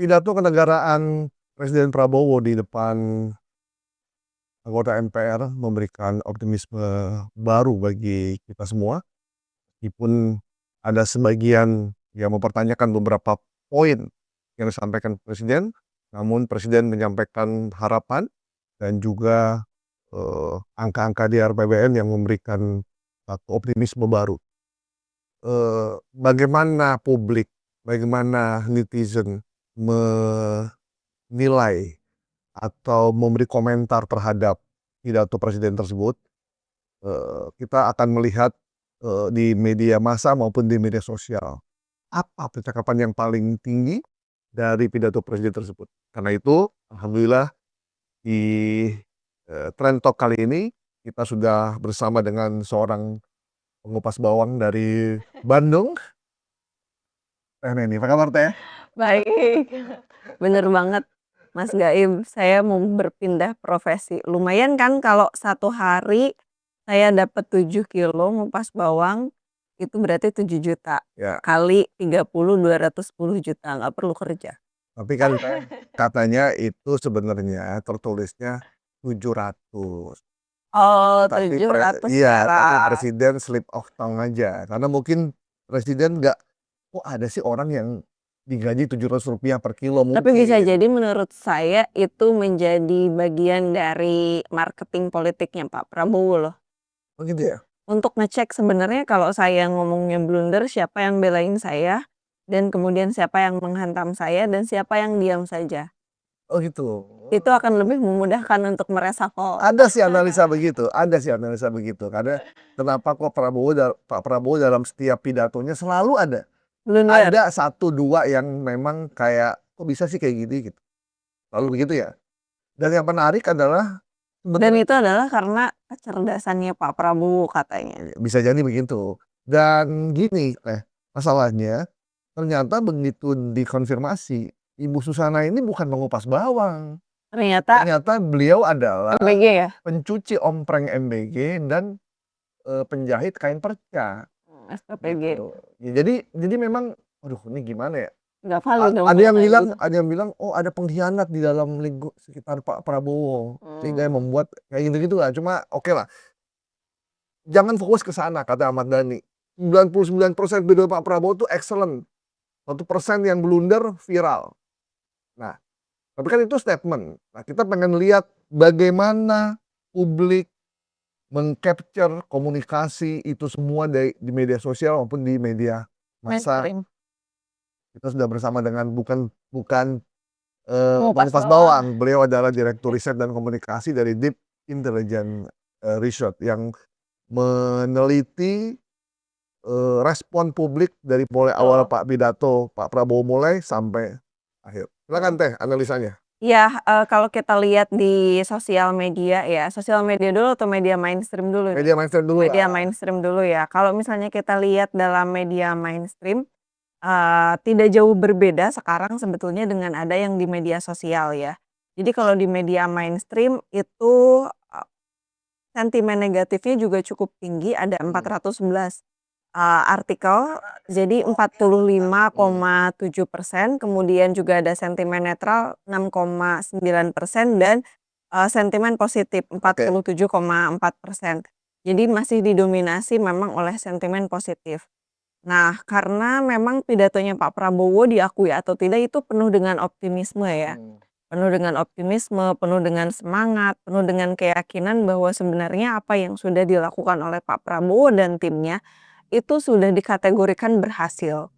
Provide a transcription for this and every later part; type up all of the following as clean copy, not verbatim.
pidato kenegaraan Presiden Prabowo di depan anggota MPR memberikan optimisme baru bagi kita semua, meskipun ada sebagian yang mempertanyakan beberapa poin yang disampaikan Presiden, namun Presiden menyampaikan harapan dan juga angka-angka di RPBN yang memberikan satu optimisme baru. Bagaimana publik, bagaimana netizen menilai atau memberi komentar terhadap pidato presiden tersebut, kita akan melihat di media massa maupun di media sosial. Apa percakapan yang paling tinggi dari pidato presiden tersebut? Karena itu, alhamdulillah di Trend Talk kali ini kita sudah bersama dengan seorang pengupas bawang dari Bandung, Teh Neni. Apa kabar Teh? Baik, bener banget Mas Gaib, saya mau berpindah profesi. Lumayan kan kalau 1 hari saya dapat 7 kilo ngupas bawang, itu berarti 7 juta. Ya, Kali 30, 210 juta, nggak perlu kerja. tapi kan Teh katanya itu sebenarnya tertulisnya 700. Oh, Tapi 700 iya, tapi perak. presiden slip of tongue aja. Karena mungkin presiden nggak, kok ada sih orang yang digaji Rp700 per kilo Tapi bisa mungkin. jadi menurut saya itu menjadi bagian dari marketing politiknya Pak Prabowo loh. Oh gitu ya? Untuk ngecek sebenarnya kalau saya ngomongnya blunder, siapa yang belain saya, dan kemudian siapa yang menghantam saya, dan siapa yang diam saja. Oh gitu. Itu akan lebih memudahkan untuk mereshuffle. Ada sih analisa begitu, ada sih analisa begitu. Karena kenapa kok Pak Prabowo dalam setiap pidatonya selalu Blunder. ada satu dua yang memang kayak kok bisa sih kayak gini gitu. Lalu begitu ya. Dan yang menarik adalah Dan sebenarnya itu adalah karena kecerdasannya Pak Prabowo katanya. bisa jadi begitu. Dan gini, masalahnya ternyata begitu dikonfirmasi, Ibu Susana ini bukan mengupas bawang. Ternyata Ternyata beliau adalah MBG ya? pencuci ompreng MBG dan penjahit kain perca SKPG. gitu. Ya, jadi memang, aduh ini gimana ya? Nggak valid dong Ada kalau yang kayak bilang, gitu. oh ada pengkhianat di dalam lingkup sekitar Pak Prabowo sehingga yang membuat kayak gitu-gitu lah. Cuma oke lah, jangan fokus ke sana kata Ahmad Dhani. 99% video Pak Prabowo itu excellent. 1% yang blunder viral. Nah, tapi kan itu statement. Nah, kita pengen lihat bagaimana publik mengcapture komunikasi itu semua di media sosial maupun di media massa. Mainstream. Kita sudah bersama dengan bukan Mengupas pengupas bawah. bawang. Beliau adalah Direktur Riset dan Komunikasi dari Deep Intelligence Research yang meneliti respon publik dari mulai awal Betul. Pak Prabowo mulai sampai akhir. Silakan Teh analisanya. Iya, kalau kita lihat di sosial media ya, sosial media dulu atau media mainstream dulu nih? Media mainstream dulu Media lah. mainstream dulu ya. Kalau misalnya kita lihat dalam media mainstream, tidak jauh berbeda sekarang sebetulnya dengan ada yang di media sosial ya. Jadi kalau di media mainstream itu, sentimen negatifnya juga cukup tinggi, ada 411 artikel, jadi 45,7%, kemudian juga ada sentimen netral 6,9% dan, sentimen positif Oke. 47,4%. Jadi masih didominasi memang oleh sentimen positif. Nah, karena memang pidatonya Pak Prabowo diakui atau tidak itu penuh dengan optimisme ya. Penuh dengan optimisme, penuh dengan semangat, penuh dengan keyakinan bahwa sebenarnya apa yang sudah dilakukan oleh Pak Prabowo dan timnya, itu sudah dikategorikan berhasil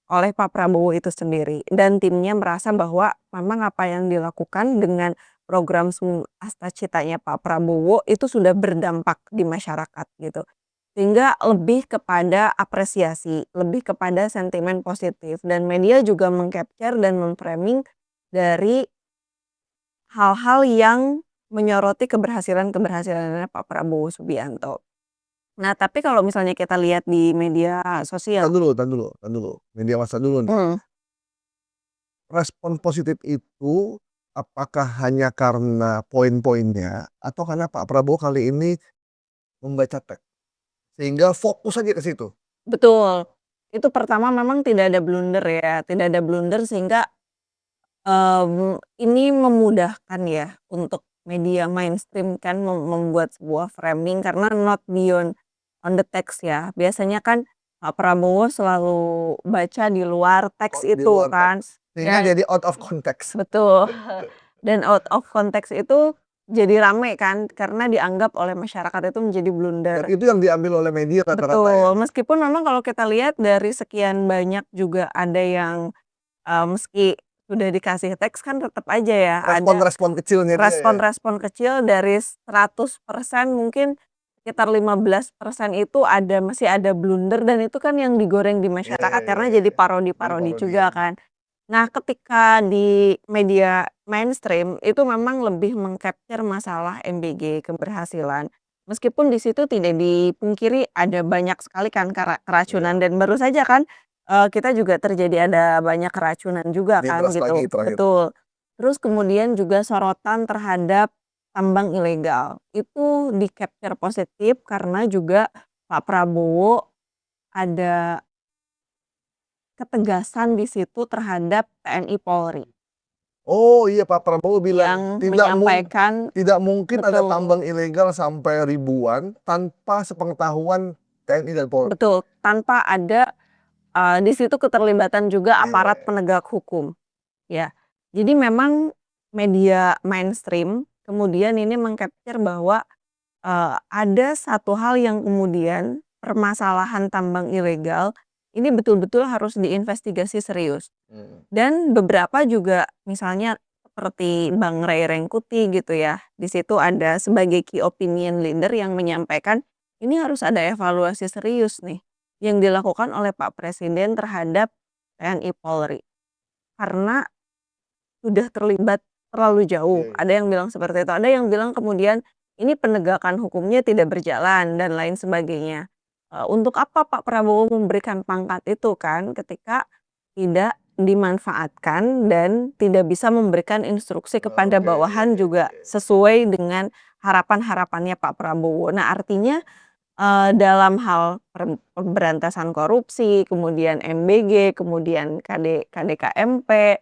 oleh Pak Prabowo itu sendiri. Dan timnya merasa bahwa memang apa yang dilakukan dengan program Astacitanya Pak Prabowo itu sudah berdampak di masyarakat gitu. Sehingga lebih kepada apresiasi, lebih kepada sentimen positif dan media juga meng-capture dan mem-framing dari hal-hal yang menyoroti keberhasilan-keberhasilannya Pak Prabowo Subianto. Nah, tapi kalau misalnya kita lihat di media Tahan sosial, dulu, tahan dulu, tahan dulu. Media massa dulu nih. mmm, Respon positif itu apakah hanya karena poin-poinnya atau karena Pak Prabowo kali ini membaca teks sehingga fokus aja ke situ? betul. Itu pertama memang tidak ada blunder ya, tidak ada blunder sehingga Ini memudahkan ya untuk media mainstream kan membuat sebuah framing karena not beyond on the text ya. Biasanya kan Pak Prabowo selalu baca di luar teks Di itu luar kan. teks. Sehingga Ya, jadi out of context. betul. Dan out of context itu jadi rame kan karena dianggap oleh masyarakat itu menjadi blunder. Dan itu yang diambil oleh media rata-rata ya. Betul, meskipun memang kalau kita lihat dari sekian banyak juga ada yang, meski sudah dikasih teks kan tetap aja ya ada Respon-respon kecilnya dia ya. respon-respon kecil dari 100% mungkin sekitar 15% itu masih ada blunder dan itu kan yang digoreng di Iya, masyarakat iya, karena iya, jadi iya. parodi-parodi juga Parodian. kan. Nah, ketika di media mainstream itu memang lebih meng-capture masalah MBG, keberhasilan. Meskipun di situ tidak dipungkiri ada banyak sekali kan keracunan Iya. dan baru saja kan, kita juga terjadi ada banyak keracunan juga kan Diberas lagi gitu. terakhir. Betul. Terus kemudian juga sorotan terhadap tambang ilegal. Itu di-capture positif karena juga Pak Prabowo ada ketegasan di situ terhadap TNI Polri. Oh iya, Pak Prabowo bilang Yang menyampaikan tidak mungkin ada betul, tambang ilegal sampai ribuan tanpa sepengetahuan TNI dan Polri. betul, tanpa ada, di situ keterlibatan juga Iya, iya, aparat iya. penegak hukum, ya. Jadi memang media mainstream kemudian ini meng-capture bahwa, ada satu hal yang kemudian permasalahan tambang ilegal ini betul-betul harus diinvestigasi serius. Mhm. Dan beberapa juga misalnya seperti Bang Ray Rangkuti gitu ya, di situ ada sebagai key opinion leader yang menyampaikan, ini harus ada evaluasi serius nih, yang dilakukan oleh Pak Presiden terhadap TNI Polri. Karena sudah terlibat terlalu Iya, jauh, iya. ada yang bilang seperti itu, ada yang bilang kemudian, ini penegakan hukumnya tidak berjalan dan lain sebagainya. Untuk apa Pak Prabowo memberikan pangkat itu kan, ketika tidak dimanfaatkan dan tidak bisa memberikan instruksi kepada Oke, iya, bawahan iya, iya, juga iya. sesuai dengan harapan-harapannya Pak Prabowo. Nah artinya, dalam hal pemberantasan korupsi, kemudian MBG, kemudian KDKMP,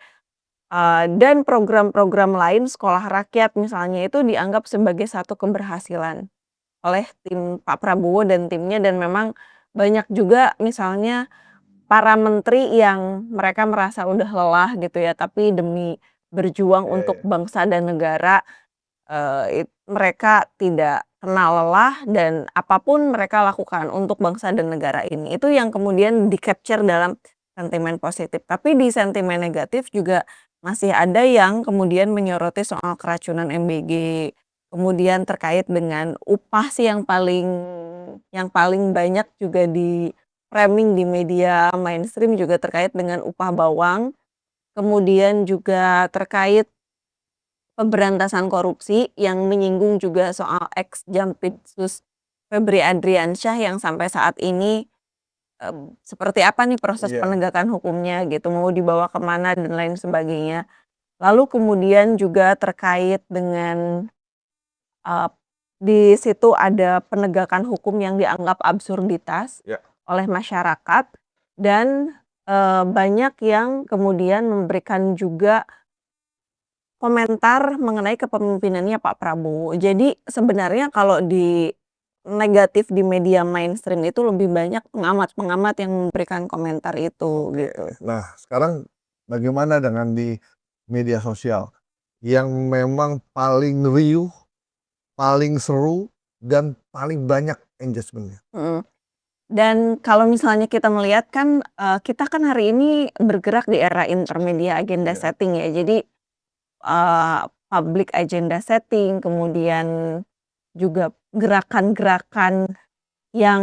dan program-program lain sekolah rakyat misalnya itu dianggap sebagai satu keberhasilan oleh tim Pak Prabowo dan timnya dan memang banyak juga misalnya para menteri yang mereka merasa udah lelah gitu ya, tapi demi berjuang Iya, untuk iya. bangsa dan negara, mereka tidak kenal lelah dan apapun mereka lakukan untuk bangsa dan negara ini. Itu yang kemudian di-capture dalam sentimen positif. Tapi di sentimen negatif juga masih ada yang kemudian menyoroti soal keracunan MBG, kemudian terkait dengan upah sih yang paling banyak juga di-framing di media mainstream juga terkait dengan upah bawang, kemudian juga terkait pemberantasan korupsi yang menyinggung juga soal ex Jampitsus Febri Adriansyah yang sampai saat ini, seperti apa nih proses Iya. penegakan hukumnya gitu, mau dibawa kemana dan lain sebagainya. Lalu kemudian juga terkait dengan, eee, di situ ada penegakan hukum yang dianggap absurditas Ya. oleh masyarakat dan, banyak yang kemudian memberikan juga komentar mengenai kepemimpinannya Pak Prabowo. Jadi sebenarnya kalau di negatif di media mainstream itu lebih banyak pengamat-pengamat yang memberikan komentar itu, Oke. gitu. Nah, sekarang bagaimana dengan di media sosial yang memang paling riuh, paling seru, dan paling banyak engagement-nya? Mhm. Dan kalau misalnya kita melihat kan, kita kan hari ini bergerak di era intermedia agenda Iya. setting ya. Jadi, public agenda setting, kemudian juga gerakan-gerakan yang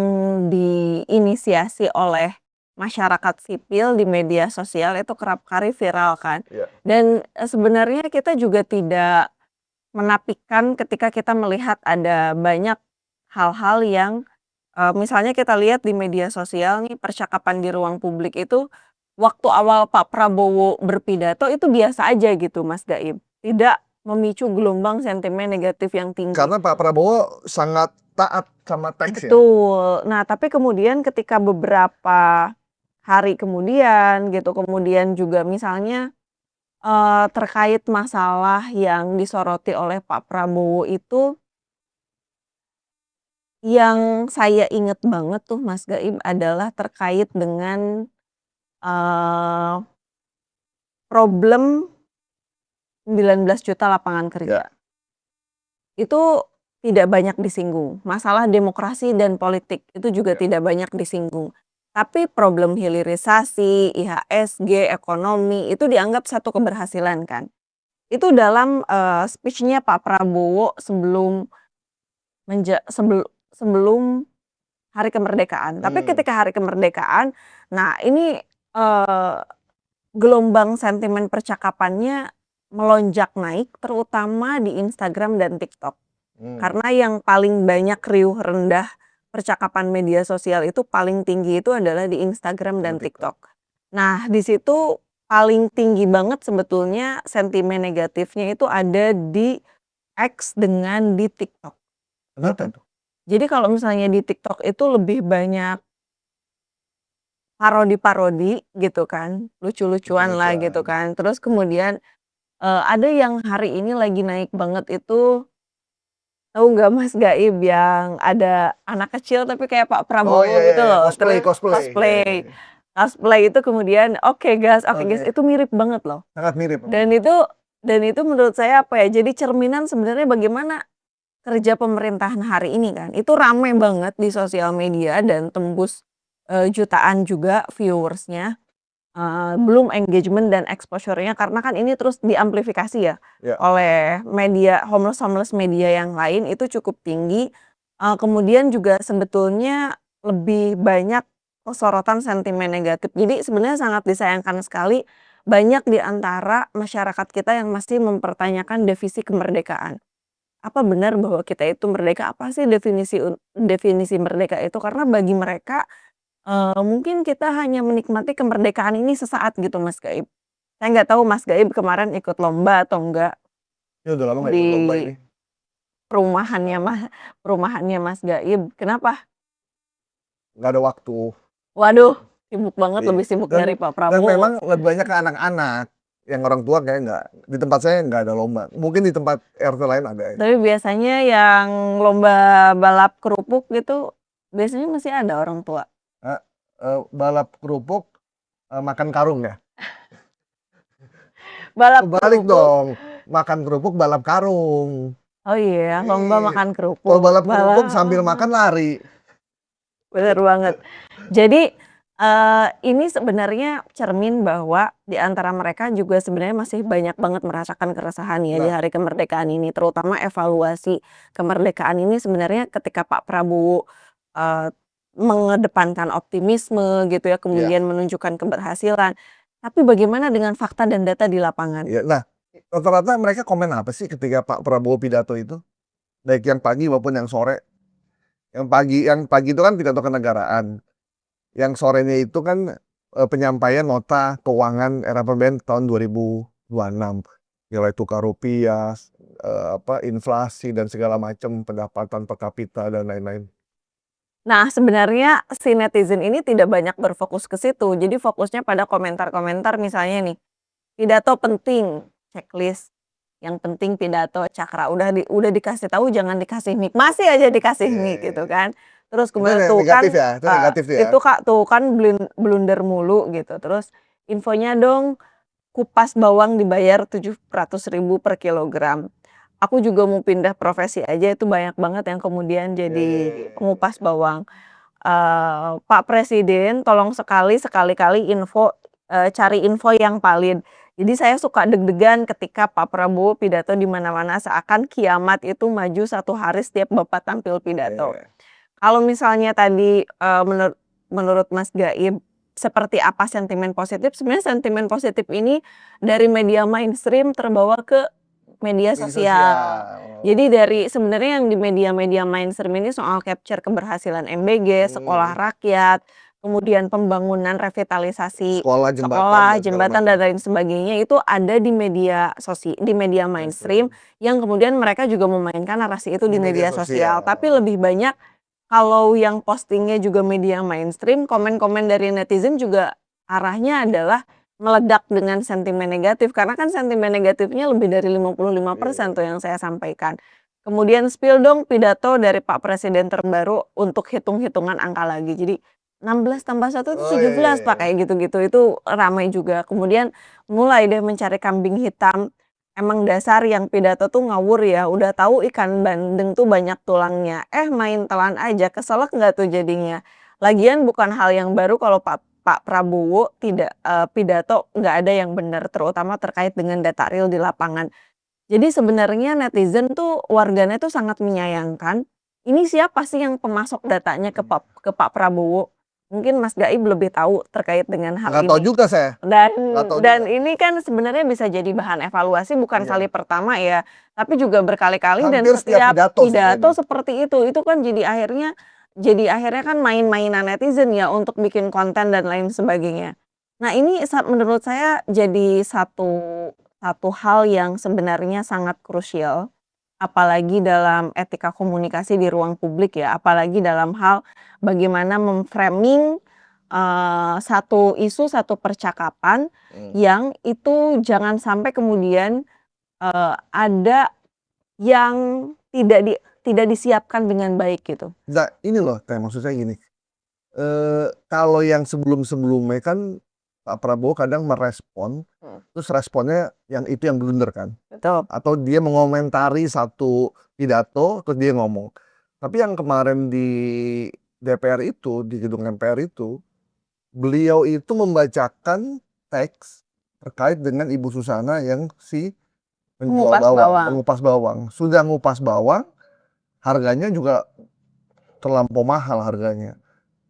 diinisiasi oleh masyarakat sipil di media sosial itu kerap kali viral kan. Iya. Dan, sebenarnya kita juga tidak menafikan ketika kita melihat ada banyak hal-hal yang, misalnya kita lihat di media sosial nih percakapan di ruang publik itu, waktu awal Pak Prabowo berpidato itu biasa aja gitu Mas Gaib, tidak memicu gelombang sentimen negatif yang tinggi. Karena Pak Prabowo sangat taat sama teks ya? Betul. Nah, tapi kemudian ketika beberapa hari kemudian gitu, kemudian juga misalnya terkait masalah yang disoroti oleh Pak Prabowo itu, yang saya inget banget tuh Mas Gaib adalah terkait dengan, eee, problem 19 juta lapangan kerja. Ya. Itu tidak banyak disinggung, masalah demokrasi dan politik itu juga Ya. tidak banyak disinggung. Tapi problem hilirisasi, IHSG, ekonomi itu dianggap satu keberhasilan kan. Itu dalam, speech-nya Pak Prabowo sebelum sebelum hari kemerdekaan. Tapi ketika hari kemerdekaan, nah ini, eee, gelombang sentimen percakapannya melonjak naik terutama di Instagram dan TikTok. Karena yang paling banyak riuh rendah percakapan media sosial itu paling tinggi itu adalah di Instagram dan TikTok. Nah, di situ paling tinggi banget sebetulnya sentimen negatifnya itu ada di X dengan di TikTok, Kenapa gitu. tuh? Jadi kalau misalnya di TikTok itu lebih banyak parodi-parodi gitu kan, lucu-lucuan lah gitu Lucu-lucuan. kan. Terus kemudian, ada yang hari ini lagi naik banget itu, tahu nggak Mas Gaib yang ada anak kecil tapi kayak Pak Oh, Prabowo iya iya gitu iya, loh, cosplay terus cosplay. Iya iya cosplay. iya. Cosplay itu kemudian, "Oke guys," Oke, itu mirip banget loh. sangat mirip Dan memang. itu menurut saya apa ya, jadi cerminan sebenarnya bagaimana kerja pemerintahan hari ini kan. Itu rame banget di sosial media dan tembus, jutaan juga viewersnya. Belum engagement dan exposure-nya karena kan ini terus diamplifikasi ya, Ya. oleh media homeless-homeless media yang lain itu cukup tinggi, kemudian juga sebetulnya lebih banyak sorotan sentimen negatif. Jadi sebenarnya sangat disayangkan sekali banyak di antara masyarakat kita yang masih mempertanyakan definisi kemerdekaan. Apa benar bahwa kita itu merdeka? Apa sih definisi merdeka itu? Karena bagi mereka mungkin kita hanya menikmati kemerdekaan ini sesaat gitu Mas Gaib. Saya nggak tahu Mas Gaib kemarin ikut lomba atau enggak Ini udah lama nggak ikut lomba di ini. perumahannya perumahannya Mas Gaib. Kenapa? Nggak ada waktu. Waduh, sibuk banget, Iya. lebih sibuk Dan dari Pak dan Prabowo. memang lebih banyak ke anak-anak. Yang orang tua kayak nggak. Di tempat saya nggak ada lomba. Mungkin di tempat RT lain ada ya. Tapi biasanya yang lomba balap kerupuk gitu, biasanya masih ada orang tua. Balap kerupuk, makan karung ya? Balap Kebalik kerupuk, dong, makan kerupuk balap karung. oh iya, lomba Iya. makan Kalau kerupuk, balap kerupuk sambil makan lari. bener banget. Jadi, ini sebenarnya cermin bahwa di antara mereka juga sebenarnya masih banyak banget merasakan keresahan ya di Nah, hari kemerdekaan ini, terutama evaluasi kemerdekaan ini sebenarnya ketika Pak Prabowo, eee, mengedepankan optimisme gitu ya, iya, kemudian menunjukkan keberhasilan, tapi bagaimana dengan fakta dan data di lapangan? iya. Nah, rata-rata mereka komen apa sih ketika Pak Prabowo pidato itu? Baik yang pagi maupun yang sore. Yang pagi itu kan pidato kenegaraan. Yang sorenya itu kan, penyampaian nota keuangan era APBN tahun 2026. Nilai tukar rupiah, inflasi dan segala macam, pendapatan per kapita dan lain-lain. Nah, sebenarnya si netizen ini tidak banyak berfokus ke situ, jadi fokusnya pada komentar-komentar misalnya nih, pidato penting, checklist, yang penting pidato, cakra, udah dikasih tahu jangan dikasih mic, masih aja dikasih mic gitu Oke. kan. Terus Itu kemudian tuh negatif kan, ya? Itu negatif tuh ya? itu Kak, tuh kan blunder mulu gitu. Terus infonya dong, kupas bawang dibayar 700.000 per kilogram. Aku juga mau pindah profesi aja itu banyak banget yang kemudian Iya iya jadi iya iya. pengupas bawang. Pak Presiden tolong sekali-kali cari info yang valid. Jadi saya suka deg-degan ketika Pak Prabowo pidato di mana-mana seakan kiamat itu maju 1 hari setiap Bapak tampil pidato. Iya. Kalau misalnya tadi, menurut Mas Gaib, seperti apa sentimen positif, sebenarnya sentimen positif ini dari media mainstream terbawa ke media Media sosial. sosial. Jadi Oh, dari sebenarnya yang di media-media mainstream ini soal capture keberhasilan MBG, sekolah rakyat, kemudian pembangunan revitalisasi Sekolah, jembatan sekolah, dan segala jembatan, macam. dan lain sebagainya itu ada di media mainstream Mainstream. yang kemudian mereka juga memainkan narasi itu Di di media media sosial. Tapi sosial. lebih banyak kalau yang postingnya juga media mainstream, komen-komen dari netizen juga arahnya adalah meledak dengan sentimen negatif, karena kan sentimen negatifnya lebih dari 55% tuh yang saya sampaikan. Kemudian spill dong pidato dari Pak Presiden terbaru untuk hitung-hitungan angka lagi. Jadi 16 tambah 1 itu Oh, iya, 17 iya, Pak, iya. kayak gitu-gitu. Itu ramai juga. Kemudian mulai deh mencari kambing hitam. Emang dasar yang pidato tuh ngawur ya, udah tahu ikan bandeng tuh banyak tulangnya. Main telan aja, keselak nggak tuh jadinya? Lagian bukan hal yang baru kalau Pak Pak Prabowo tidak pidato nggak ada yang benar, terutama terkait dengan data real di lapangan. Jadi sebenarnya netizen tuh warganet tuh sangat menyayangkan, ini siapa sih yang pemasok datanya ke Pak Prabowo? Mungkin Mas Gaib lebih tahu terkait dengan hal Nggak tahu ini. juga saya, Dan nggak tahu juga. dan ini kan sebenarnya bisa jadi bahan evaluasi bukan Iya, kali pertama ya, tapi juga berkali-kali dan hampir setiap setiap pidato sih pidato kayaknya. seperti itu. Itu kan jadi akhirnya kan main-mainan netizen ya untuk bikin konten dan lain sebagainya. Nah ini menurut saya jadi satu satu hal yang sebenarnya sangat krusial, apalagi dalam etika komunikasi di ruang publik ya, apalagi dalam hal bagaimana memframing satu isu, satu percakapan Mmm. yang itu jangan sampai kemudian, ada yang tidak di tidak disiapkan dengan baik gitu. Nah, ini loh Teh, maksud saya gini, kalau yang sebelum-sebelumnya kan Pak Prabowo kadang merespon, Mhm. terus responnya yang itu yang blunder kan, Betul. atau dia mengomentari satu pidato, terus dia ngomong. Tapi yang kemarin di DPR itu, di gedung MPR itu, beliau itu membacakan teks terkait dengan Ibu Susana yang si penjual Mengupas bawang, bawang. pengupas bawang. Sudah ngupas bawang, harganya juga terlampau mahal harganya.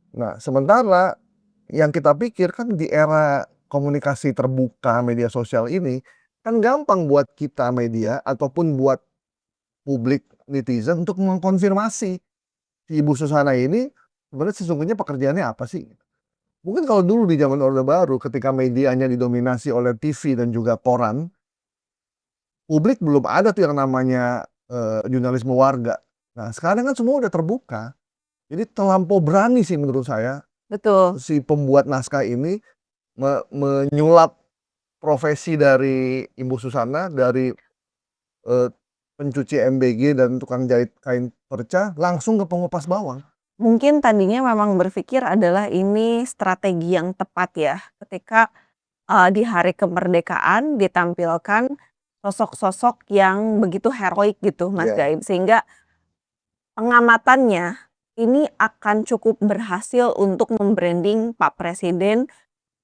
Nah, sementara yang kita pikir kan di era komunikasi terbuka media sosial ini, kan gampang buat kita media ataupun buat publik netizen untuk mengkonfirmasi si Ibu Susana ini sebenarnya sesungguhnya pekerjaannya apa sih? Mungkin kalau dulu di zaman Orde Baru ketika medianya didominasi oleh TV dan juga koran, publik belum ada tuh yang namanya, jurnalisme warga. Nah, sekarang kan semua udah terbuka. Jadi terlampau berani sih menurut saya Betul. si pembuat naskah ini menyulap profesi dari Ibu Susana, dari, eee, pencuci MBG dan tukang jahit kain perca langsung ke pengupas bawang. Mungkin tadinya memang berpikir adalah ini strategi yang tepat ya, ketika, di hari kemerdekaan ditampilkan sosok-sosok yang begitu heroik gitu, Mas Iya. Gaib, sehingga pengamatannya ini akan cukup berhasil untuk mem-branding Pak Presiden,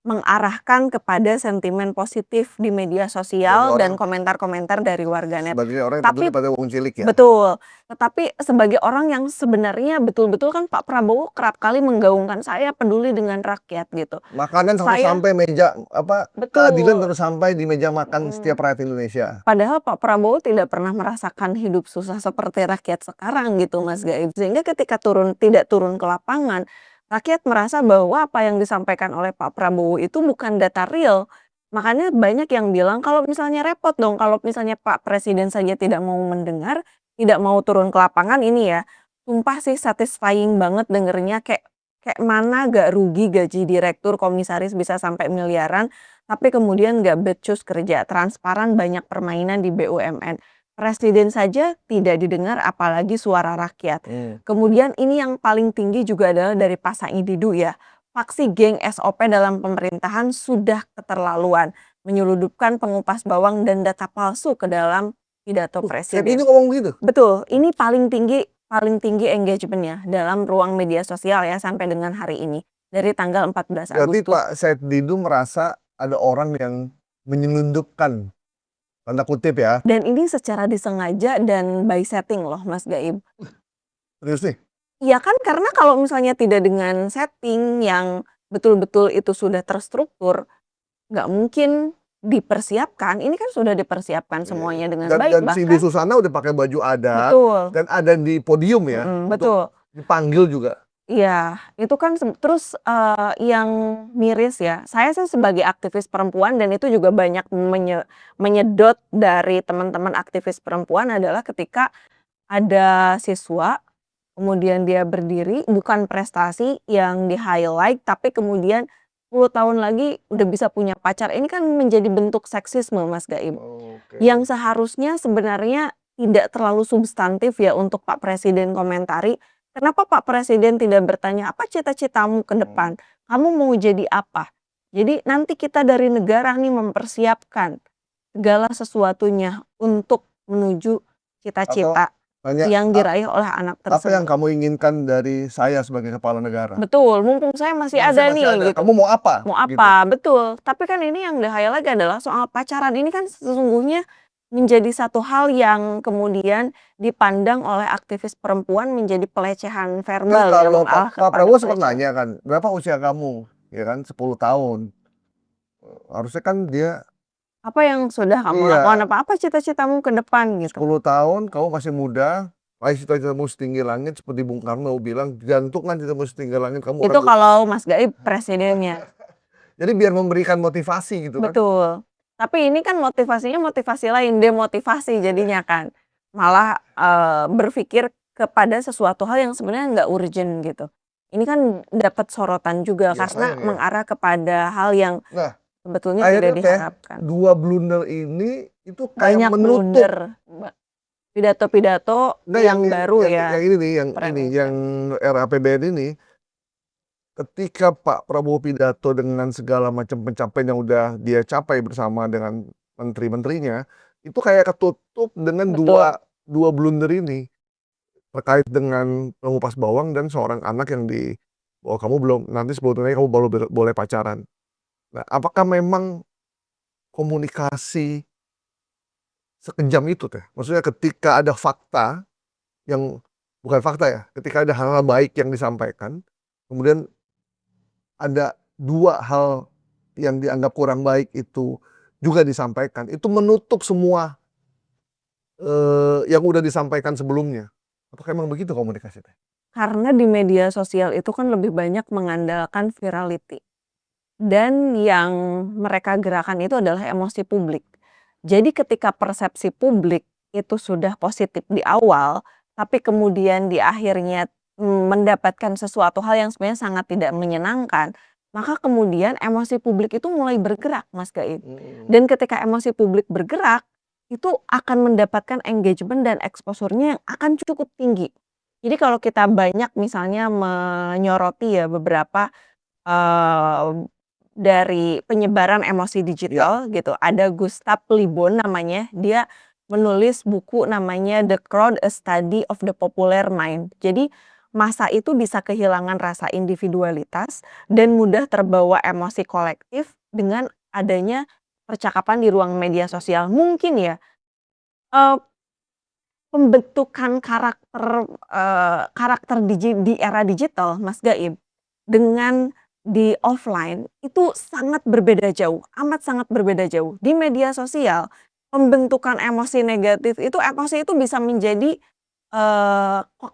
mengarahkan kepada sentimen positif di media Sebagai sosial dan orang komentar-komentar dari warganet. sebagai orang yang peduli Tapi pada wong cilik ya. betul, tetapi sebagai orang yang sebenarnya betul-betul kan Pak Prabowo kerap kali menggaungkan, "Saya peduli dengan rakyat," gitu. Makanan harus Saya sampai meja apa, keadilan betul, harus sampai di meja makan mhm. setiap rakyat Indonesia. Padahal Pak Prabowo tidak pernah merasakan hidup susah seperti rakyat sekarang gitu Mas Gaib. Sehingga ketika tidak turun ke lapangan, rakyat merasa bahwa apa yang disampaikan oleh Pak Prabowo itu bukan data real. Makanya banyak yang bilang kalau misalnya repot dong, kalau misalnya Pak Presiden saja tidak mau mendengar, tidak mau turun ke lapangan ini ya, sumpah sih satisfying banget dengernya kayak kayak mana gak rugi gaji direktur, komisaris bisa sampai miliaran, tapi kemudian nggak becus kerja, transparan, banyak permainan di BUMN. Presiden saja tidak didengar apalagi suara rakyat. Mmm. Kemudian ini yang paling tinggi juga adalah dari Pak Saididu ya. Faksi geng SOP dalam pemerintahan sudah keterlaluan, menyeludupkan pengupas bawang dan data palsu ke dalam pidato Said Didu presiden. ngomong begitu? Betul, ini paling tinggi engagement-nya dalam ruang media sosial ya sampai dengan hari ini, dari tanggal 14 Berarti Agustus. Pak Said Didu merasa ada orang yang "menyelundupkan" tanda kutip ya. Dan ini secara disengaja dan by setting loh Mas Gaib. Serius nih? Iya kan karena kalau misalnya tidak dengan setting yang betul-betul itu sudah terstruktur, nggak mungkin dipersiapkan, ini kan sudah dipersiapkan Iya. semuanya dengan baik Dan si Ibu bahkan Susana udah pakai baju adat betul, dan ada di podium ya untuk betul. dipanggil juga. Iya, itu kan terus, yang miris ya, saya sih sebagai aktivis perempuan dan itu juga banyak menyedot dari teman-teman aktivis perempuan adalah ketika ada siswa, kemudian dia berdiri, bukan prestasi yang di-highlight, tapi kemudian 10 tahun lagi udah bisa punya pacar. Ini kan menjadi bentuk seksisme, Mas Gaib. Oke. Yang seharusnya sebenarnya tidak terlalu substantif ya untuk Pak Presiden komentari. Kenapa Pak Presiden tidak bertanya, "Apa cita-citamu ke depan? Kamu mau jadi apa?" Jadi nanti kita dari negara nih mempersiapkan segala sesuatunya untuk menuju Atau cita-cita tanya, yang diraih oleh anak apa yang tersebut. kamu inginkan dari saya sebagai kepala negara? Betul, mumpung saya masih Mumpung ada saya masih nih ada, gitu. kamu mau apa? Mau Gitu. apa? Betul. Tapi kan ini yang bahaya lagi adalah soal pacaran ini kan sesungguhnya menjadi satu hal yang kemudian dipandang oleh aktivis perempuan menjadi pelecehan Kan verbal ya, kalau mengarah Pak kepada Prabowo sempat pelecehan. nanya kan, "Berapa usia kamu?" Ya kan, 10 tahun. Harusnya kan dia, Apa yang sudah kamu lakukan? iya, Apa cita-citamu ke depan gitu. 10 tahun kamu masih muda, raih cita-citamu setinggi langit seperti Bung Karno bilang, "Gantungkan cita-citamu setinggi langit, kamu akan." Itu kalau Mas Gaib presidennya. Jadi biar memberikan motivasi gitu kan. Betul. Tapi ini kan motivasinya motivasi lain, demotivasi jadinya kan. Malah, berpikir kepada sesuatu hal yang sebenarnya nggak urgent gitu. Ini kan dapat sorotan juga Iya, karena sayang ya. mengarah kepada hal yang Nah, sebetulnya tidak akhirnya teh, diharapkan. 2 blunder ini itu kayak Banyak menutup. blunder, pidato-pidato Nah, yang baru ya, yang ini nih, yang framingnya. RAPBN ini, ketika Pak Prabowo pidato dengan segala macam pencapaian yang udah dia capai bersama dengan menteri-menterinya, itu kayak ketutup dengan Betul. dua blunder ini, terkait dengan pengupas bawang dan seorang anak yang "Oh, kamu belum, nanti 10 tahun lagi kamu baru boleh pacaran." Nah, apakah memang komunikasi sekejam itu teh? Maksudnya ketika ada fakta yang bukan fakta ya, ketika ada hal-hal baik yang disampaikan, kemudian ada 2 hal yang dianggap kurang baik itu juga disampaikan, itu menutup semua, yang udah disampaikan sebelumnya. Apakah emang begitu komunikasi teh? Karena di media sosial itu kan lebih banyak mengandalkan virality. Dan yang mereka gerakan itu adalah emosi publik. Jadi ketika persepsi publik itu sudah positif di awal, tapi kemudian di akhirnya, mendapatkan sesuatu hal yang sebenarnya sangat tidak menyenangkan, maka kemudian emosi publik itu mulai bergerak, Mas Gaib. Dan ketika emosi publik bergerak, itu akan mendapatkan engagement dan exposure-nya yang akan cukup tinggi. Jadi kalau kita banyak misalnya menyoroti ya beberapa, eee dari penyebaran emosi Iya. digital gitu, ada Gustav Le Bon namanya, dia menulis buku namanya The Crowd: A Study of the Popular Mind. Jadi, massa itu bisa kehilangan rasa individualitas dan mudah terbawa emosi kolektif dengan adanya percakapan di ruang media sosial. Mungkin ya, eee, pembentukan karakter di era digital, Mas Gaib, dengan di offline itu sangat berbeda jauh, amat sangat berbeda jauh. Di media sosial, pembentukan emosi negatif itu emosi itu bisa menjadi,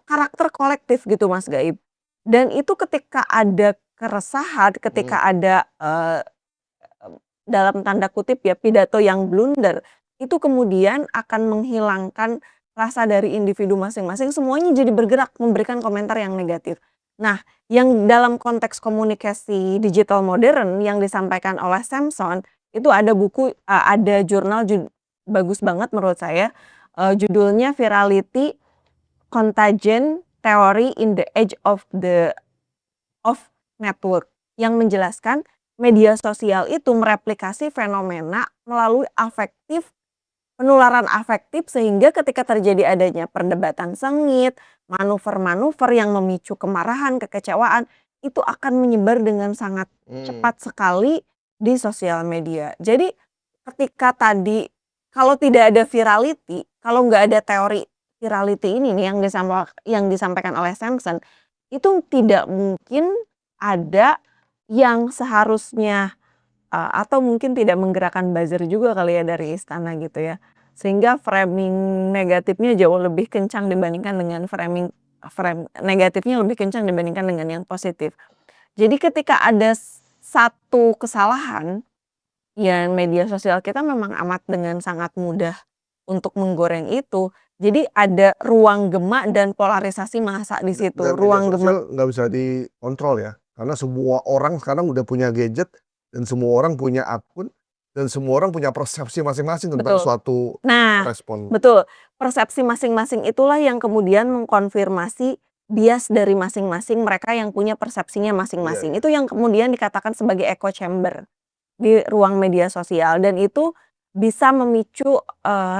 karakter kolektif gitu Mas Gaib. Dan itu ketika ada keresahan, ketika ada, dalam tanda kutip ya, pidato yang blunder, itu kemudian akan menghilangkan rasa dari individu masing-masing, semuanya jadi bergerak memberikan komentar yang negatif. Nah, yang dalam konteks komunikasi digital modern yang disampaikan oleh Samson, itu ada buku, ada jurnal bagus banget menurut saya, judulnya Virality Contagion Theory in the Age of Network, yang menjelaskan media sosial itu mereplikasi fenomena melalui penularan afektif sehingga ketika terjadi adanya perdebatan sengit, manuver-manuver yang memicu kemarahan, kekecewaan, itu akan menyebar dengan sangat cepat sekali di sosial media. Jadi ketika tadi kalau tidak ada virality, kalau nggak ada teori virality ini nih yang disampaikan oleh Samson, itu tidak mungkin ada yang seharusnya, atau mungkin tidak menggerakkan buzzer juga kali ya dari istana gitu ya. Sehingga framing negatifnya jauh lebih kencang dibandingkan dengan frame negatifnya lebih kencang dibandingkan dengan yang positif. Jadi ketika ada satu kesalahan, ya media sosial kita memang amat dengan sangat mudah untuk menggoreng itu. Jadi ada ruang gema dan polarisasi massa di situ, Dan media ruang gema. sosial nggak bisa dikontrol ya, Karena semua orang sekarang udah punya gadget, dan semua orang punya akun, dan semua orang punya persepsi masing-masing tentang Betul. suatu Nah, respon. betul. Persepsi masing-masing itulah yang kemudian mengkonfirmasi bias dari masing-masing mereka yang punya persepsinya Iya, masing-masing. iya. Itu yang kemudian dikatakan sebagai echo chamber di ruang media sosial dan itu bisa memicu,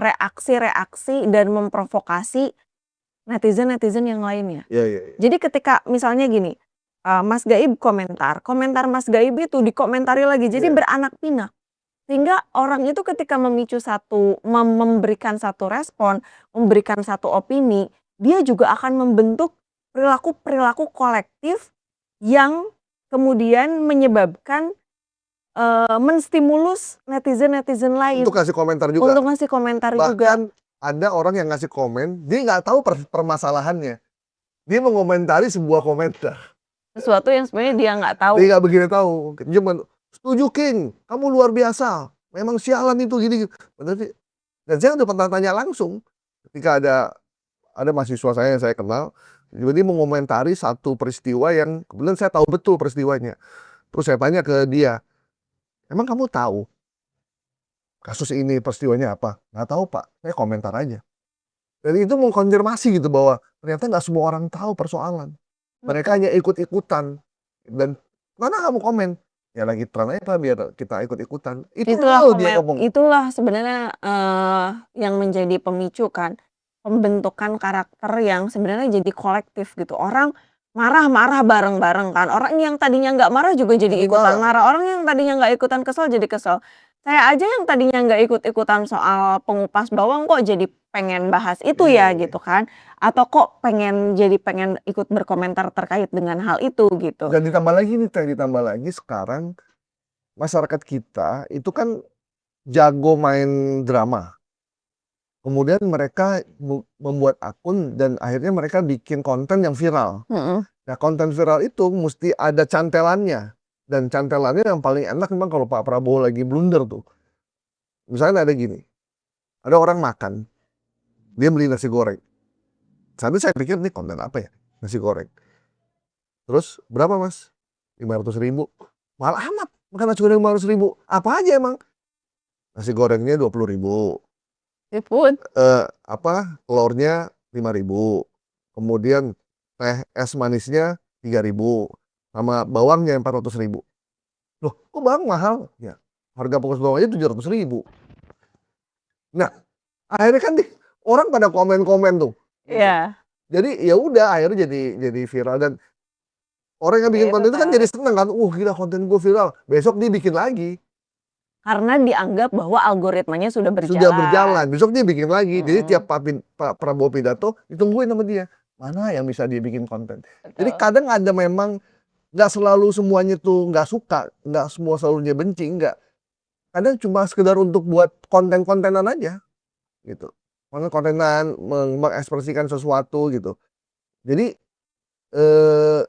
reaksi-reaksi dan memprovokasi netizen-netizen yang lainnya. Iya, iya, iya. Jadi ketika misalnya gini, Mas Gaib komentar, komentar Mas Gaib itu dikomentari lagi, jadi Iya. beranak pinak. Sehingga orang itu ketika memicu memberikan satu respon, memberikan satu opini, dia juga akan membentuk perilaku-perilaku kolektif yang kemudian menyebabkan, menstimulus netizen-netizen Untuk lain kasih komentar juga. untuk ngasih komentar juga. Bahkan ada orang yang ngasih komen, dia nggak tahu permasalahannya. Dia mengomentari sebuah komentar. Sesuatu yang sebenarnya dia nggak tahu. Dia nggak begitu tahu. Cuman, "Setuju King, kamu luar biasa. Memang sialan itu gini." Bener sih. Dan saya udah pernah tanya langsung ketika ada mahasiswa saya yang saya kenal, dia mengomentari satu peristiwa yang kebetulan saya tahu betul peristiwanya. Terus saya tanya ke dia, "Emang kamu tahu kasus ini peristiwanya apa?" "Nggak tahu Pak, saya komentar aja." Dan itu mengkonfirmasi gitu bahwa ternyata nggak semua orang tahu persoalan. Mereka hanya ikut-ikutan. Dan, "Kenapa kamu komen?" "Ya lagi tren aja Pak, biar kita ikut-ikutan." Itu real dia ngomong. Itulah sebenarnya, yang menjadi pemicu kan, pembentukan karakter yang sebenarnya jadi kolektif gitu. Orang marah-marah bareng-bareng kan, orang yang tadinya nggak marah juga jadi Jadi ikutan marah. marah, orang yang tadinya nggak ikutan kesel jadi kesel. Saya aja yang tadinya nggak ikut-ikutan soal pengupas bawang kok jadi pengen bahas itu Iya, ya iya. gitu kan, atau kok pengen ikut berkomentar terkait dengan hal itu gitu. Dan ditambah lagi nih Teh, ditambah lagi sekarang masyarakat kita itu kan jago main drama. Kemudian mereka membuat akun dan akhirnya mereka bikin konten yang viral. Mhm. Nah, konten viral itu mesti ada cantelannya, dan cantelannya yang paling enak memang kalau Pak Prabowo lagi blunder tuh. Misalnya ada gini, ada orang makan, dia beli nasi goreng. Saat itu saya pikir ini konten apa ya? Nasi goreng. Terus, "Berapa Mas?" 500.000. Mahal amat makan nasi goreng 500.000. Apa aja emang? Nasi gorengnya 20.000. Siput. Telurnya 5.000. Kemudian teh es manisnya 3.000. Sama bawangnya 400.000. Loh, kok bawang mahal? Ya, harga pokok bawang aja 700.000. Nah, akhirnya kan orang pada komen-komen tuh, gitu. Iya. Jadi ya udah akhirnya jadi viral, dan orang yang Ya bikin itu konten itu kan kan. jadi seneng kan, "Gila konten gue viral." Besok dia bikin lagi, Karena dianggap bahwa algoritmanya sudah sudah berjalan, berjalan. besok dia bikin lagi. Jadi Mhm, tiap Pak Prabowo pidato ditungguin sama dia, mana yang bisa dia bikin konten. Jadi betul. kadang ada memang nggak selalu semuanya tuh nggak suka, nggak semua selalu dia benci, nggak. Kadang cuma sekedar untuk buat konten-kontenan aja, gitu. Konten-kontenan, mengekspresikan sesuatu gitu. Jadi,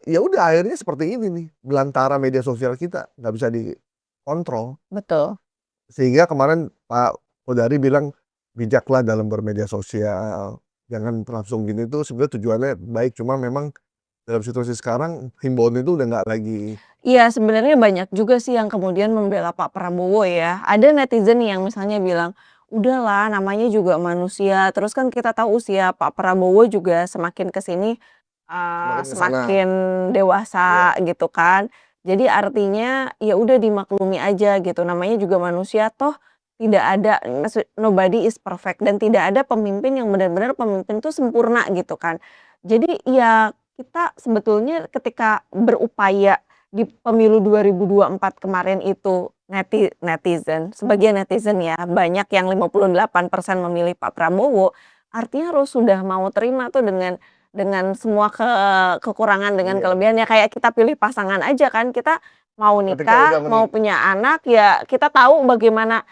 ya udah akhirnya seperti ini nih, belantara media sosial kita, nggak bisa dikontrol. Betul. Sehingga kemarin Pak Kodari bilang, "Bijaklah dalam bermedia sosial, jangan langsung gini." Tuh sebenarnya tujuannya baik, cuma memang dalam situasi sekarang himbauan itu udah nggak lagi. Iya, sebenarnya banyak juga sih yang kemudian membela Pak Prabowo ya. Ada netizen yang misalnya bilang, "Udahlah namanya juga manusia." Terus kan kita tahu usia Pak Prabowo juga semakin ke sini, Semakin ke sana. semakin Iya. dewasa gitu kan. Jadi artinya ya udah dimaklumi aja gitu, namanya juga manusia toh tidak ada nobody is perfect dan tidak ada pemimpin yang benar-benar pemimpin itu sempurna gitu kan. Jadi ya kita sebetulnya ketika berupaya di pemilu 2024 kemarin itu sebagian netizen ya, banyak yang 58% memilih Pak Prabowo, artinya harus sudah mau terima tuh dengan semua kekurangan, dengan Iya. kelebihannya. Kayak kita pilih pasangan aja kan, kita mau Ketika udah nikah, mau punya anak, ya kita tahu bagaimana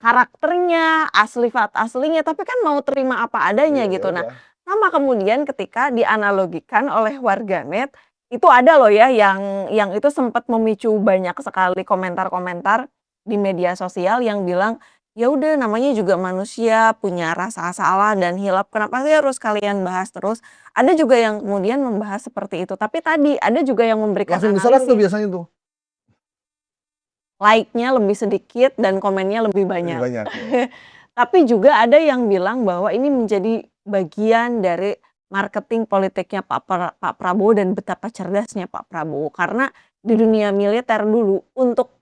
karakternya, sifat aslinya, tapi kan mau terima apa adanya iya, ya gitu. Nah, udah. sama kemudian ketika dianalogikan oleh warganet, itu ada loh ya yang itu sempat memicu banyak sekali komentar-komentar di media sosial yang bilang, ya udah namanya juga manusia punya rasa salah dan hilaf, kenapa sih harus kalian bahas terus? Ada juga yang kemudian membahas seperti itu, tapi tadi ada juga yang memberikan Langsung diserang tuh analisis. biasanya tuh. Like-nya lebih sedikit dan komennya lebih Lebih banyak. banyak ya. Tapi juga ada yang bilang bahwa ini menjadi bagian dari marketing politiknya Pak Prabowo dan betapa cerdasnya Pak Prabowo. Karena di dunia militer dulu untuk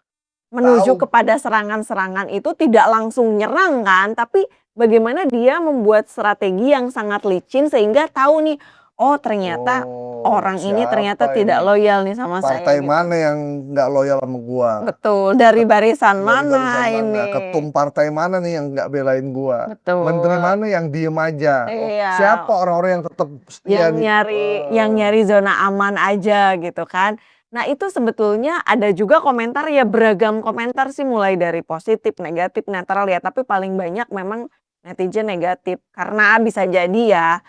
menuju Tahu. kepada serangan-serangan itu tidak langsung nyerang kan, tapi bagaimana dia membuat strategi yang sangat licin sehingga tahu nih, oh ternyata Oh, orang ini ternyata siapa tidak ini? loyal nih sama saya Partai gitu. mana yang nggak loyal sama gua? Betul, dari barisan Dari barisan mana mana? ini? Ketum partai mana nih yang nggak belain gua? Menteri Betul. mana yang diem aja? Oh, Iya, siapa orang-orang yang tetap setia yang nih? nyari zona aman aja gitu kan. Nah itu sebetulnya ada juga komentar ya beragam komentar sih mulai dari positif, negatif, netral ya, tapi paling banyak memang netizen negatif. Karena bisa jadi ya,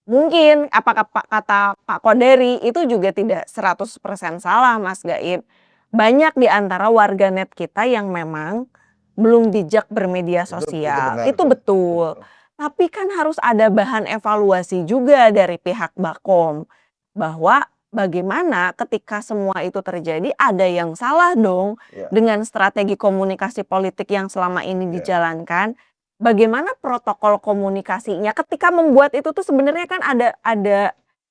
mungkin kata Pak Koderi itu juga tidak 100% salah Mas Gaib. Banyak di antara warganet kita yang memang belum bijak bermedia Itu sosial, benar itu tuh. betul. Tapi kan harus ada bahan evaluasi juga dari pihak Bakom, bahwa bagaimana ketika semua itu terjadi ada yang salah dong Ya, dengan strategi komunikasi politik yang selama ini ya. dijalankan. Bagaimana protokol komunikasinya ketika membuat itu tuh sebenarnya kan ada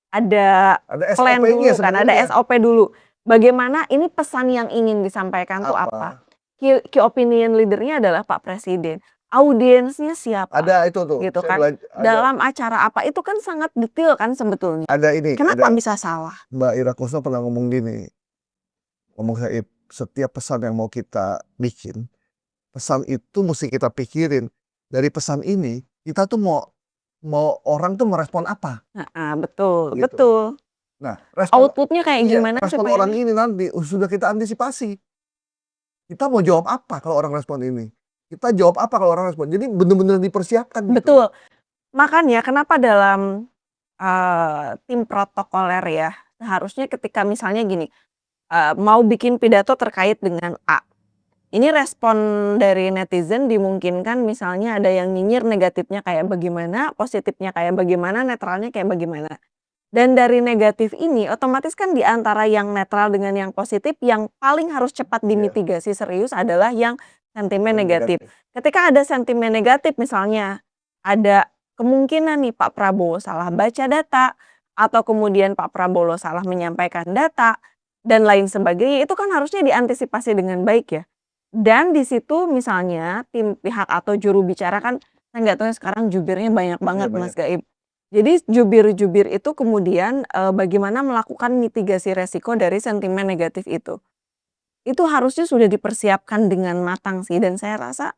Ada plan SOP-nya dulu kan, ada sebenarnya. SOP dulu. Bagaimana ini pesan yang ingin disampaikan tuh apa? Apa? Key opinion leader-nya adalah Pak Presiden. Audiensnya siapa? Ada itu tuh. Gitu Saya kan. Dalam acara apa itu kan sangat detail kan sebetulnya. ada ini, Kenapa ada bisa salah? Mbak Ira Kusno pernah ngomong gini, ngomong Saib, setiap pesan yang mau kita bikin, pesan itu mesti kita pikirin. Dari pesan ini, kita tuh mau mau orang tuh merespon apa, Heeh, betul, gitu. betul. Nah, respon Output-nya kayak gimana respon supaya orang ini nanti sudah kita antisipasi. Kita mau jawab apa kalau orang respon ini? Kita jawab apa kalau orang respon? Jadi benar-benar dipersiapkan gitu. betul. Makanya kenapa dalam, tim protokoler ya, seharusnya ketika misalnya gini, mau bikin pidato terkait dengan A. Ini respon dari netizen dimungkinkan misalnya ada yang nyinyir negatifnya kayak bagaimana, positifnya kayak bagaimana, netralnya kayak bagaimana. Dan dari negatif ini otomatis kan di antara yang netral dengan yang positif yang paling harus cepat Iya, dimitigasi serius adalah yang sentimen yang negatif. negatif. Ketika ada sentimen negatif misalnya, ada kemungkinan nih Pak Prabowo salah baca data, atau kemudian Pak Prabowo salah menyampaikan data, dan lain sebagainya, itu kan harusnya diantisipasi dengan baik ya. Dan di situ misalnya tim pihak atau juru bicara kan, saya nggak tahu ya sekarang jubirnya banyak Iya banget Mas banyak. Gaib. Jadi jubir-jubir itu kemudian, bagaimana melakukan mitigasi resiko dari sentimen negatif itu. Itu harusnya sudah dipersiapkan dengan matang sih dan saya rasa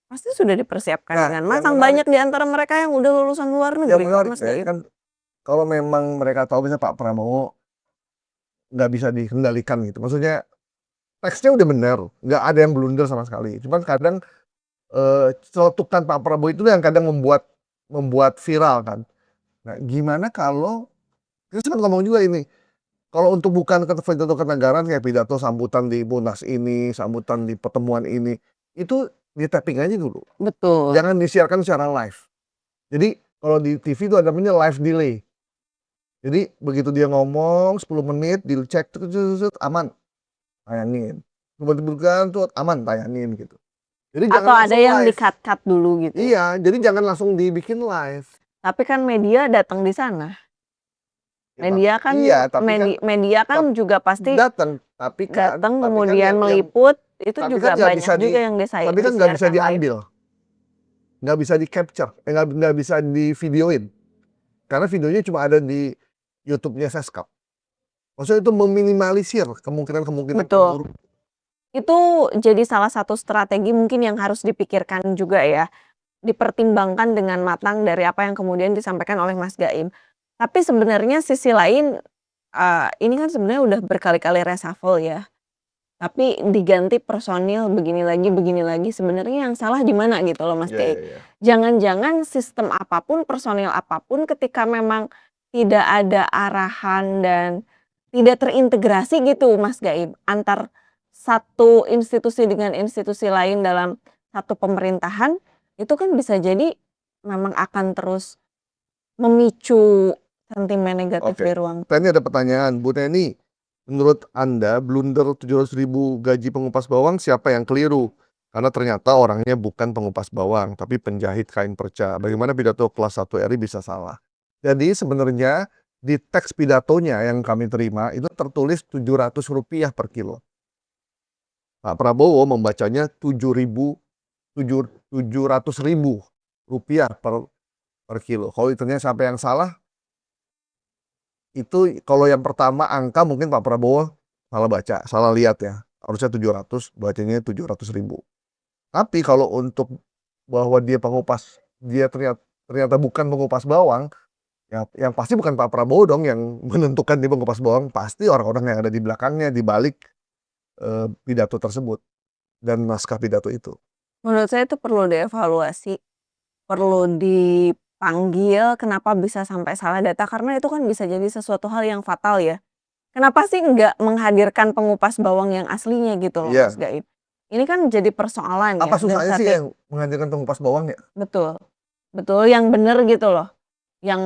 pasti sudah dipersiapkan Nah, dengan yang matang. menarik Banyak di antara mereka yang udah lulusan luar yang negeri kok menarik Mas ya Gaib. kan kalau memang mereka tahu misalnya Pak Prabowo nggak bisa dikendalikan gitu. Maksudnya teksnya udah bener, nggak ada yang blunder sama sekali. Cuman kadang celetukan Pak Prabowo itu yang kadang membuat viral kan. Nah, gimana kalau kita sempat ngomong juga ini, kalau untuk bukan pidato kenegaraan kayak pidato sambutan di Munas ini, sambutan di pertemuan ini, itu di-tapping aja dulu. Betul. Jangan disiarkan secara live. Jadi kalau di TV itu ada namanya live delay. Jadi begitu dia ngomong 10 menit dicek aman, tayangin. Kemudian tuh aman, tayangin gitu. Jadi jangan Atau ada langsung yang live. di-cut-cut dulu gitu. Iya, jadi jangan langsung dibikin live. Tapi kan media datang di sana. Ya, Media kan iya, tapi kan media kan juga pasti datang, tapi kan kemudian yang meliput, itu tapi kan juga nggak banyak bisa juga yang tapi kan nggak bisa disiarkan live. diambil, nggak bisa di-capture, nggak bisa di-videoin. Karena videonya cuma ada di YouTube-nya Seskap. Maksudnya itu meminimalisir kemungkinan Betul. buruk. Itu jadi salah satu strategi mungkin yang harus dipikirkan juga ya, dipertimbangkan dengan matang dari apa yang kemudian disampaikan oleh Mas Gaib. Tapi sebenarnya sisi lain, ini kan sebenarnya udah berkali-kali reshuffle ya, tapi diganti personil begini lagi, sebenarnya yang salah di mana gitu loh Mas Iya, Gaib. iya, iya. Jangan-jangan sistem apapun, personil apapun ketika memang tidak ada arahan dan tidak terintegrasi gitu Mas Gaib, antar satu institusi dengan institusi lain dalam satu pemerintahan, itu kan bisa jadi memang akan terus memicu sentimen negatif di Oke. ruang Saya ini ada pertanyaan, Bu Neni. Menurut Anda, blunder 700.000 gaji pengupas bawang siapa yang keliru? Karena ternyata orangnya bukan pengupas bawang, tapi penjahit kain perca. Bagaimana pidato kelas 1 RI bisa salah? Jadi sebenarnya di teks pidatonya yang kami terima itu tertulis Rp700 per kilo. Pak Prabowo membacanya 700.000 rupiah per kilo. Kalau itunya siapa yang salah? Itu kalau yang pertama angka mungkin Pak Prabowo salah baca, salah lihat ya. Harusnya 700, bacanya 700.000. Tapi kalau untuk bahwa dia ternyata bukan pengupas bawang, ya yang pasti bukan Pak Prabowo dong yang menentukan dia pengupas bawang, pasti orang-orang yang ada di belakangnya, di balik pidato tersebut dan naskah pidato itu. Menurut saya itu perlu dievaluasi, perlu dipanggil kenapa bisa sampai salah data, karena itu kan bisa jadi sesuatu hal yang fatal ya. Kenapa sih nggak menghadirkan pengupas bawang yang aslinya gitu loh, Mas Iya. Gaib? Ini kan jadi persoalan Apa ya, dan susahnya sih yang menghadirkan pengupas bawang ya? betul, betul yang bener gitu loh. Yang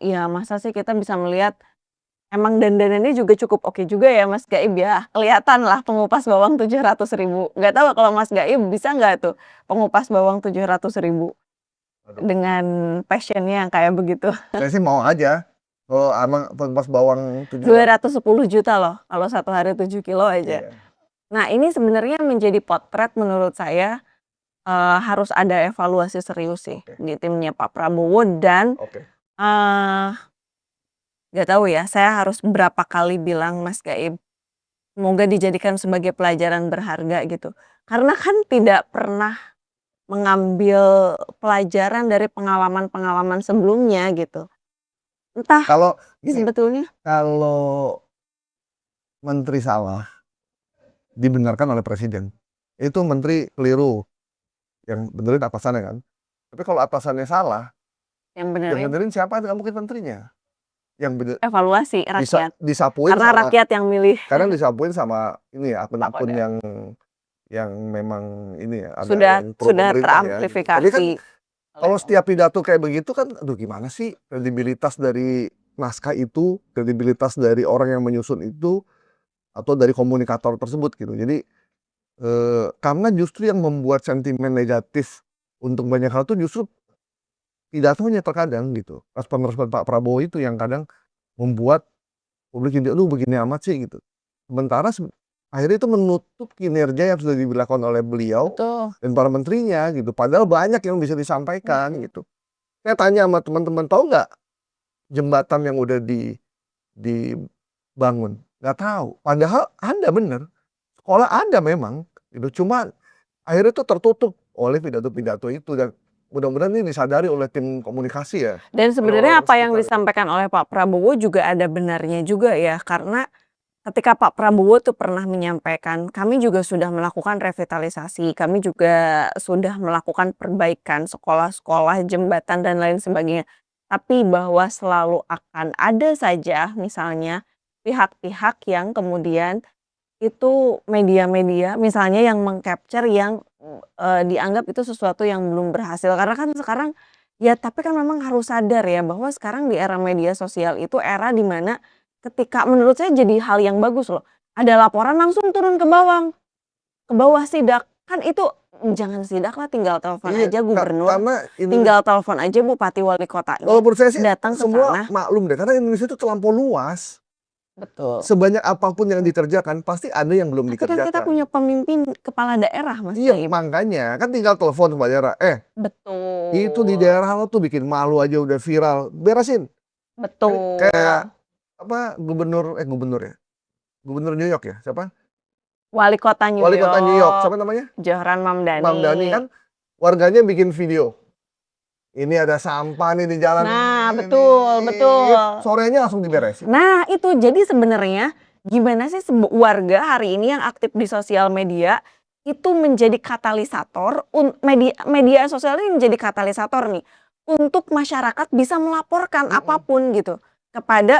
ya masa sih kita bisa melihat emang dandanannya juga cukup oke juga ya Mas Gaib ya. Kelihatan lah pengupas bawang 700.000. Nggak tahu kalau Mas Gaib bisa nggak tuh pengupas bawang 700.000 Aduh. dengan passion-nya yang kayak begitu. Saya sih mau aja. Oh, emang pengupas bawang 210 juta loh kalau satu hari 7 kilo aja. Iya. Nah ini sebenarnya menjadi potret menurut saya harus ada evaluasi serius sih Oke. di timnya Pak Prabowo dan Oke. nggak tahu ya, saya harus berapa kali bilang Mas Gaib, semoga dijadikan sebagai pelajaran berharga gitu. Karena kan tidak pernah mengambil pelajaran dari pengalaman-pengalaman sebelumnya gitu. Entah Kalau gini, sebetulnya kalau menteri salah dibenarkan oleh presiden, itu menteri keliru, yang benerin atasannya kan. Tapi kalau atasannya salah, yang yang benerin benerin siapa? Nggak mungkin menterinya. Yang bener evaluasi rakyat. disapuin Karena sama, rakyat yang milih kadang disapuin sama ini ya, Pak akun-akun Kodar. yang memang ini ya, agak Sudah yang pro pemerintah ya. Gitu. Tapi kan teramplifikasi. kalau setiap pidato kayak begitu kan, aduh gimana sih kredibilitas dari naskah itu, kredibilitas dari orang yang menyusun itu, atau dari komunikator tersebut gitu. Jadi karena justru yang membuat sentimen negatif untuk banyak hal tuh justru pidatonya terkadang gitu. Respon-respon Pak Prabowo itu yang kadang membuat publik jadi, "Aduh begini amat sih," gitu. Sementara akhirnya itu menutup kinerja yang sudah dilakukan oleh beliau Betul. dan para menterinya gitu. Padahal banyak yang bisa disampaikan gitu. Saya tanya sama teman-teman, tahu nggak jembatan yang udah dibangun? Nggak tahu. Padahal ada bener. Sekolah ada memang gitu. Cuma akhirnya itu tertutup oleh pidato-pidato itu dan mudah-mudahan ini disadari oleh tim komunikasi ya. Dan sebenarnya Orang-orang apa yang sekitar. disampaikan oleh Pak Prabowo juga ada benarnya juga ya, karena ketika Pak Prabowo tuh pernah menyampaikan, kami juga sudah melakukan revitalisasi, kami juga sudah melakukan perbaikan sekolah-sekolah, jembatan dan lain sebagainya. Tapi bahwa selalu akan ada saja misalnya pihak-pihak yang kemudian itu media-media misalnya yang meng-capture yang, dianggap itu sesuatu yang belum berhasil. Karena kan sekarang ya tapi kan memang harus sadar ya bahwa sekarang di era media sosial itu era di mana ketika menurut saya jadi hal yang bagus loh. Ada laporan langsung turun ke bawah sidak. Kan itu jangan sidak lah, tinggal telepon Iya, aja gubernur, karena tinggal telepon aja bupati wali kotanya, kalau menurut saya sih datang ke semua sana. maklum deh, karena Indonesia itu terlampau luas. Betul. Sebanyak apapun yang dikerjakan, pasti ada yang belum Tapi kan kita dikerjakan. punya pemimpin kepala daerah Mas Iya, Gaib. makanya kan tinggal telepon sama daerah, Betul. itu di daerah lo tuh bikin malu aja udah viral, beresin. Betul. Kayak apa gubernur ya? Gubernur New York ya? Siapa? Wali kota New Wali kota New York, York, siapa namanya? Johran Mamdani. Mamdani kan warganya bikin video. Ini ada sampah nih di jalan. Nah, betul, betul. Sorenya langsung diberesin. Nah, itu jadi sebenarnya gimana sih warga hari ini yang aktif di sosial media itu menjadi katalisator, media sosial ini menjadi katalisator nih untuk masyarakat bisa melaporkan apapun gitu.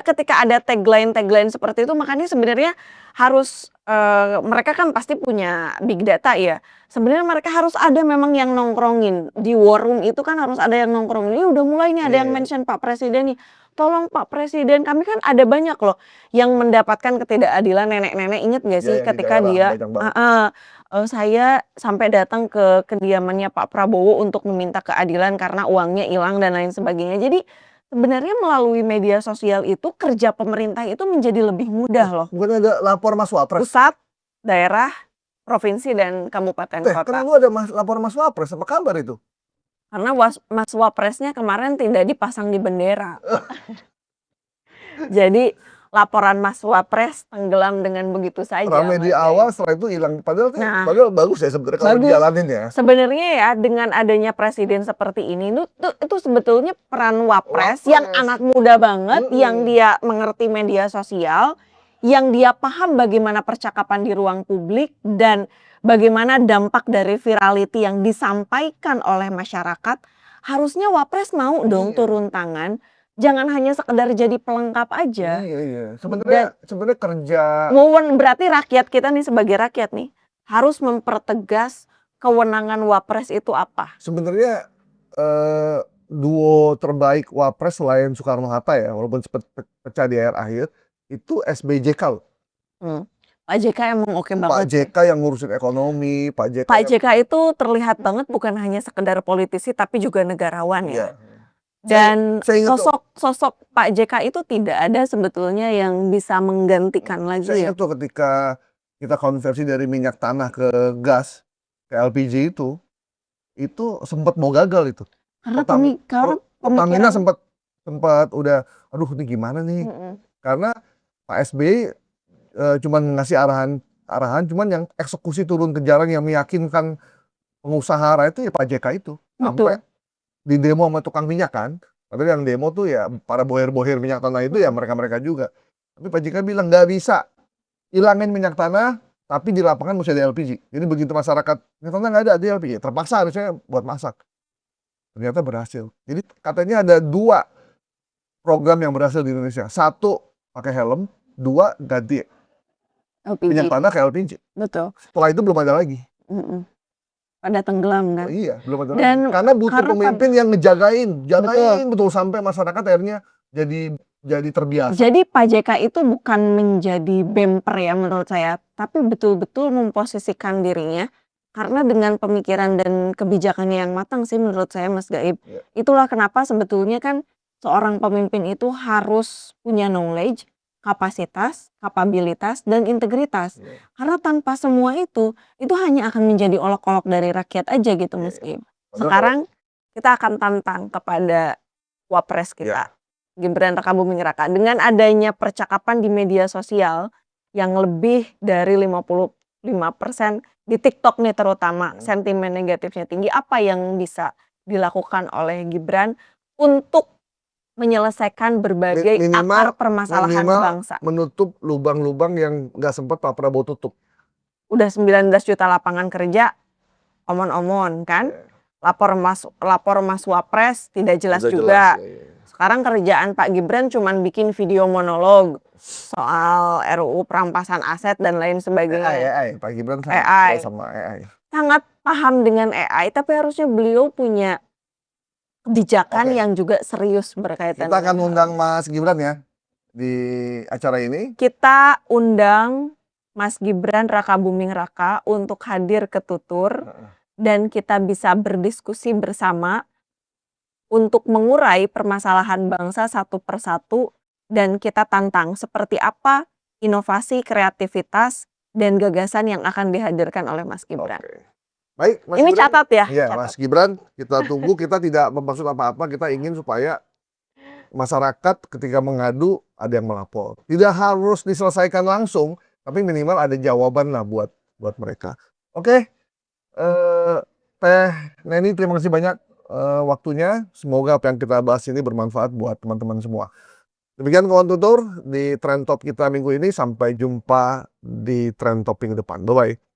ketika ada tagline-tagline seperti itu, makanya sebenarnya harus, mereka kan pasti punya big data ya. Sebenarnya mereka harus ada memang yang nongkrongin, di war room itu kan harus ada yang nongkrongin, "Ini udah mulai nih ada yang Iya. mention Pak Presiden nih, tolong Pak Presiden." Kami kan ada banyak loh yang mendapatkan ketidakadilan, nenek-nenek inget nggak Iya sih yang di ketika daerah dia banyak banget. saya sampai datang ke kediamannya Pak Prabowo untuk meminta keadilan karena uangnya hilang dan lain sebagainya. Jadi sebenarnya melalui media sosial itu kerja pemerintah itu menjadi lebih mudah loh. Bukannya ada lapor Mas Wapres? Pusat, daerah, provinsi, dan kabupaten Kan kota. lu ada lapor Mas Wapres, apa kabar itu? Karena Mas Wapresnya kemarin tidak dipasang di bendera. Jadi laporan Mas Wapres tenggelam dengan begitu saja, Rame di Mas awal, Gaib. setelah itu hilang. Padahal Nah, bagus ya sebenarnya kalau bagus. dijalanin ya. Sebenarnya ya dengan adanya presiden seperti ini itu sebetulnya peran Wapres yang Wapres. anak muda banget, yang Mm-mm. dia mengerti media sosial, yang dia paham bagaimana percakapan di ruang publik dan bagaimana dampak dari virality yang disampaikan oleh masyarakat. Harusnya Wapres mau dong Iya. turun tangan, jangan hanya sekedar jadi pelengkap aja. Iya. Dan Sebenarnya kerja berarti rakyat kita nih sebagai rakyat nih harus mempertegas kewenangan Wapres itu apa. sebenarnya duo terbaik Wapres selain Soekarno-Hatta ya, walaupun sempat pecah di akhir, itu SBJK loh. Pak JK emang oke Pak banget sih. JK yang ngurusin ekonomi, Pak JK Pak yang JK itu terlihat banget bukan hanya sekedar politisi tapi juga negarawan iya. ya. Dan Saya ingat tuh, sosok Pak JK itu tidak ada sebetulnya yang bisa menggantikan saya lagi ya. ingat tuh ketika kita konversi dari minyak tanah ke gas, ke LPG itu sempat mau gagal itu. Karena Pertamina pemikiran. sempat udah, aduh ini gimana nih? Karena Pak SBY cuman ngasih arahan, cuman yang eksekusi turun ke jalan yang meyakinkan pengusaha rakyat itu ya Pak JK itu. Sampai Betul. di demo sama tukang minyak kan. Padahal yang demo tuh ya para bohir-bohir minyak tanah itu ya mereka-mereka juga. Tapi Pak JK bilang nggak bisa hilangin minyak tanah, tapi di lapangan mesti ada LPG. Jadi begitu masyarakat minyak tanah nggak ada LPG, terpaksa harusnya buat masak. Ternyata berhasil. Jadi katanya ada 2 program yang berhasil di Indonesia. 1 pakai helm, 2 ganti minyak LPG. tanah ke LPG. Betul. Setelah itu belum ada lagi. Pada tenggelam kan. Iya, belum ada Dan lagi. Karena butuh pemimpin yang ngejagain, betul sampai masyarakat akhirnya jadi terbiasa. Jadi Pak JK itu bukan menjadi bemper ya menurut saya, tapi betul-betul memposisikan dirinya karena dengan pemikiran dan kebijakannya yang matang sih menurut saya Mas Gaib. Iya. Itulah kenapa sebetulnya kan seorang pemimpin itu harus punya knowledge, kapasitas, kapabilitas, dan integritas. Iya. Karena tanpa semua itu hanya akan menjadi olok-olok dari rakyat aja gitu Mas Gaib. Sekarang kita akan tantang kepada Wapres kita. Gibran Rakabuming Raka, dengan adanya percakapan di media sosial yang lebih dari 55% di TikTok nih terutama sentimen negatifnya tinggi, apa yang bisa dilakukan oleh Gibran untuk menyelesaikan berbagai akar permasalahan bangsa? Menutup lubang-lubang yang nggak sempat Pak Prabowo tutup. Udah 19 juta lapangan kerja, omon-omon kan? Lapor Mas Wapres tidak jelas juga. Sekarang kerjaan Pak Gibran cuman bikin video monolog soal RUU perampasan aset dan lain sebagainya. AI. Pak Gibran sama AI. Sangat paham dengan AI, tapi harusnya beliau punya kebijakan yang juga serius berkaitan. Kita akan undang Mas Gibran ya di acara ini. Kita undang Mas Gibran Rakabuming Raka untuk hadir ke Tutur dan kita bisa berdiskusi bersama untuk mengurai permasalahan bangsa satu persatu dan kita tantang seperti apa inovasi, kreativitas, dan gagasan yang akan dihadirkan oleh Mas Gibran. Baik, Mas Ini Gibran. catat ya. Iya, Mas Gibran, kita tunggu. Kita tidak bermaksud apa-apa. Kita ingin supaya masyarakat ketika mengadu ada yang melapor. Tidak harus diselesaikan langsung, tapi minimal ada jawaban lah buat mereka. Oke, Teh Neni, terima kasih banyak waktunya. Semoga apa yang kita bahas ini bermanfaat buat teman-teman semua. Demikian kawan tutur di Trend Top kita minggu ini. Sampai jumpa di Trend Top minggu depan. Bye-bye.